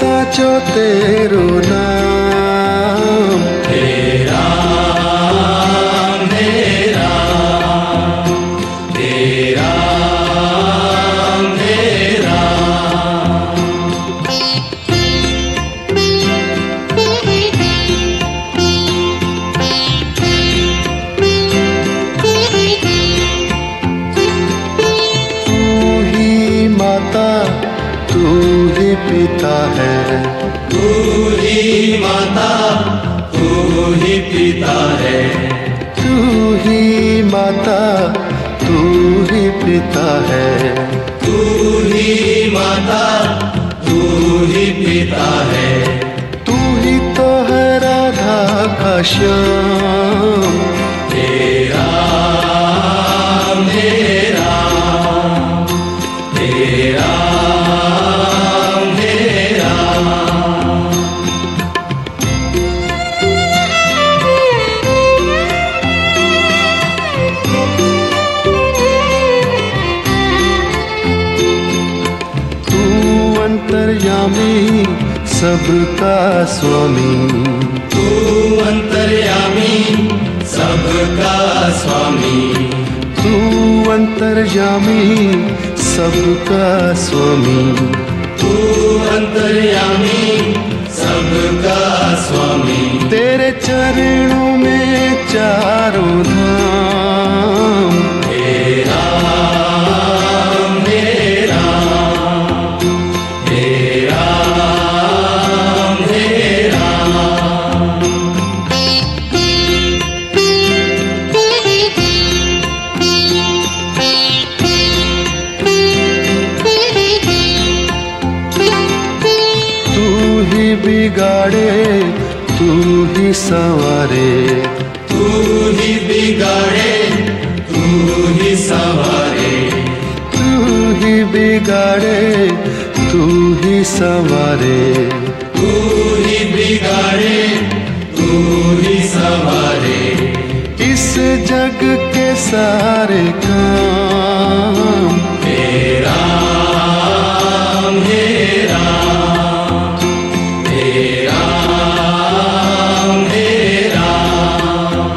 साचो तेरो नाम। हे राम हे राम हे राम हे राम। तू ही माता तू ही पिता है, तू ही माता तू ही पिता है, तू ही माता तू ही पिता है, तू ही माता तू ही पिता है। तू ही तो है राधा का श्याम। हे राम हे राम हे राम हे राम। तू अंतर्यामी सबका स्वामी, तू अंतर्यामी सबका स्वामी, तू अंतर्यामी सबका स्वामी। तू अंतर्यामी सबका स्वामी। तेरे चरणों में चारों धाम। हे राम हे राम हे राम हे राम। तू ही बिगाड़े तू ही संवारे, तू ही बिगाड़े तू ही संवारे, तू ही बिगाड़े तू ही संवारे। तू ही बिगाड़े तू ही संवारे। इस जग के सारे काम। हे राम हे राम हे राम हे राम।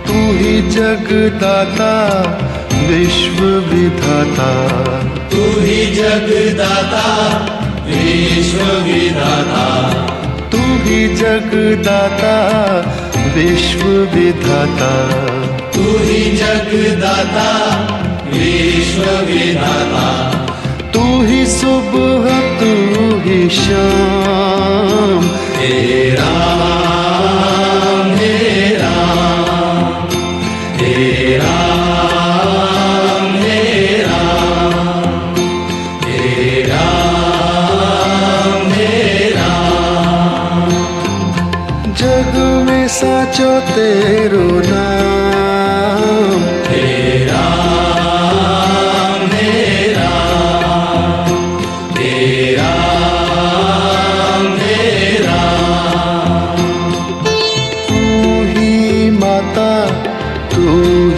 तू ही जगदाता विश्व विधाता, तू ही जगदाता विश्व विधाता, तू ही जगदाता विश्व विधाता। तू ही जगदाता विश्व विधाता। तू ही सुबह तू ही शाम। हे राम हे राम हे राम हे राम हे राम हे राम। जग में साचो तेरो नाम। हे राम हे राम हे राम हे राम। तू ही माता तू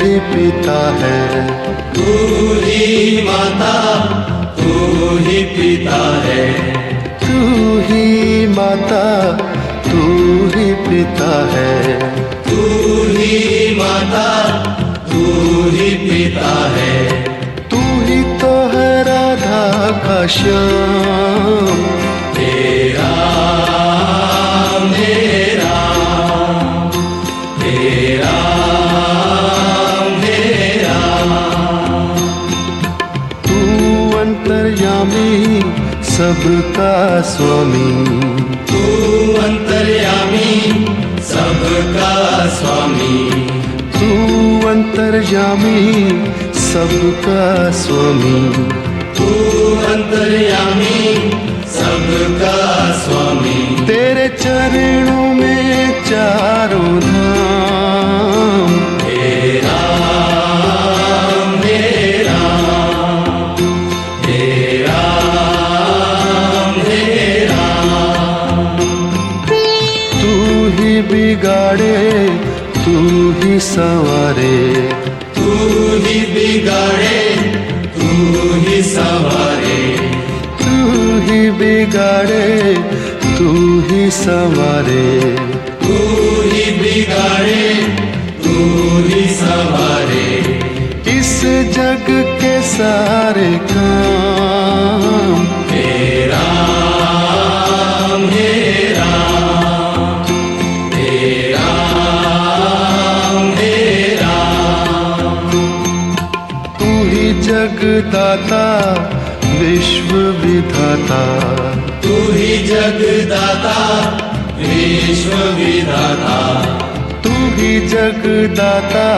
ही पिता है, तू ही माता तू ही पिता है, तू ही माता तू ही पिता है। तू ही माता तू ही पिता है। तू ही तो है राधा का श्याम। हे राम हे राम हे राम हे राम। तू अंतर्यामी सबका स्वामी, तू अंतर्यामी सबका स्वामी, तू अंतर्यामी सबका स्वामी। तू अंतर्यामी सबका स्वामी। तेरे चरणों में चारों धाम। हे राम हे राम हे राम हे राम। तू ही बिगाड़े तू ही संवारे, तू ही बिगाड़े तू ही संवारे, तू ही बिगाड़े तू ही संवारे, तू ही बिगाड़े तू ही संवारे। इस जग के सारे काम हे राम हे राम हे राम हे राम। तू ही जगदाता विश्व विधाता, तू ही जगदाता विश्व विधाता, तू ही जगदाता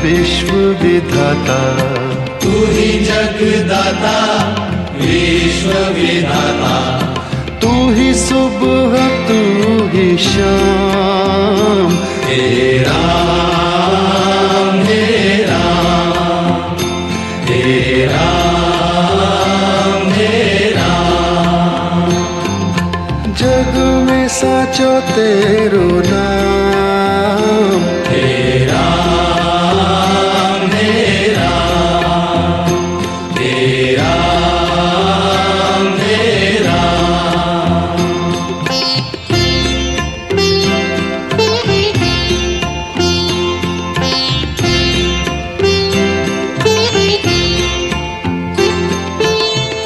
विश्व विधाता, तू ही जगदाता विश्व विधाता। तू ही सुबह तू ही शाम, हे राम हे राम हे राम हे राम। जग में साचो तेरो नाम, हे राम हे राम हे राम हे राम।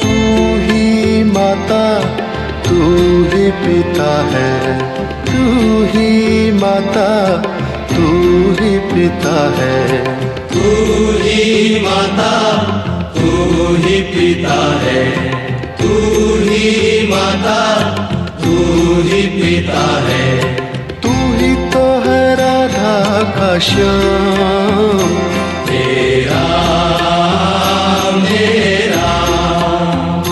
तू ही माता तू ही पिता है, तू ही माता तू ही पिता है, तू ही माता तू ही पिता है, तू ही माता तू ही पिता है। तू ही तो है राधा का श्याम, हे राम हे राम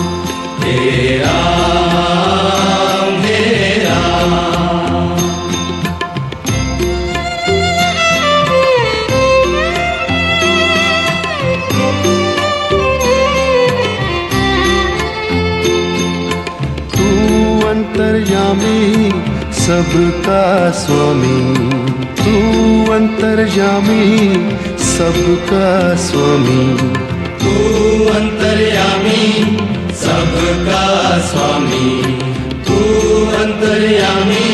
हे राम हे राम। तू अंतर्यामी सबका स्वामी, तू अंतर्यामी सबका स्वामी, तू अंतर्यामी सबका स्वामी, तू अंतर्यामी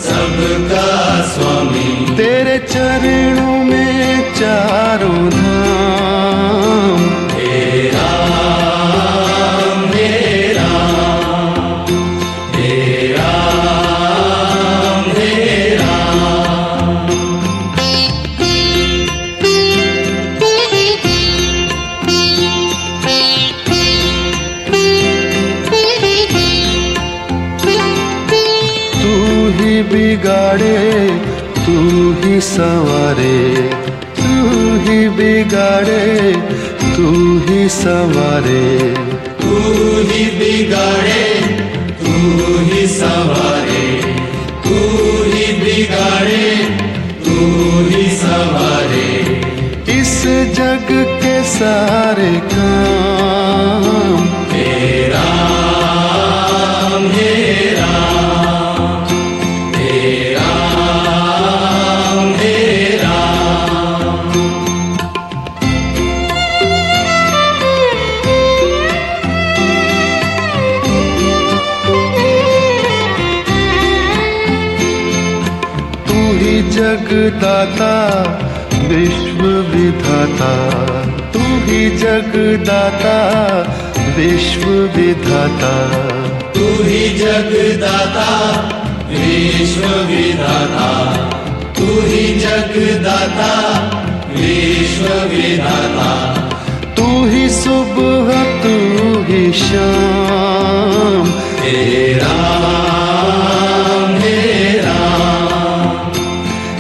सबका स्वामी। तेरे चरणों में चारों धाम, हे राम हे राम हे राम हे राम। तू ही बिगाड़े तू ही संवारे, तू ही बिगाड़े तू ही संवारे, तू ही बिगाड़े तू ही संवारे, तू ही बिगाड़े तू ही संवारे। इस जग के सारे काम हे राम हे राम हे राम हे राम। तू ही जगदाता विश्व विधाता, तू ही जगदाता विश्व विधाता, तू ही जगदाता विश्व विधाता, तू ही जगदाता विश्व विधाता। तू ही सुबह तू ही शाम, हे राम हे राम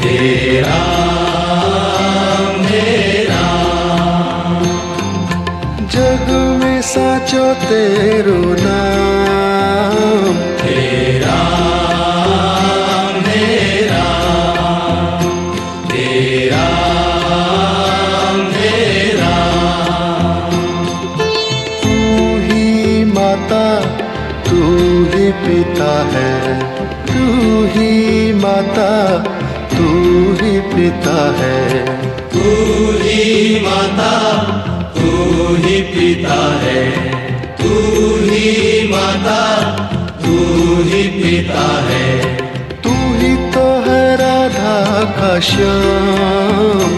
हे राम हे राम। जग में साचो तेरो नाम, हे राम हे राम हे राम हे राम। तू ही माता तू ही पिता है, तू तू ही माता तू ही पिता है, तू ही माता तू ही पिता है, तू ही माता तू ही पिता है, तू ही तो है राधा का श्याम,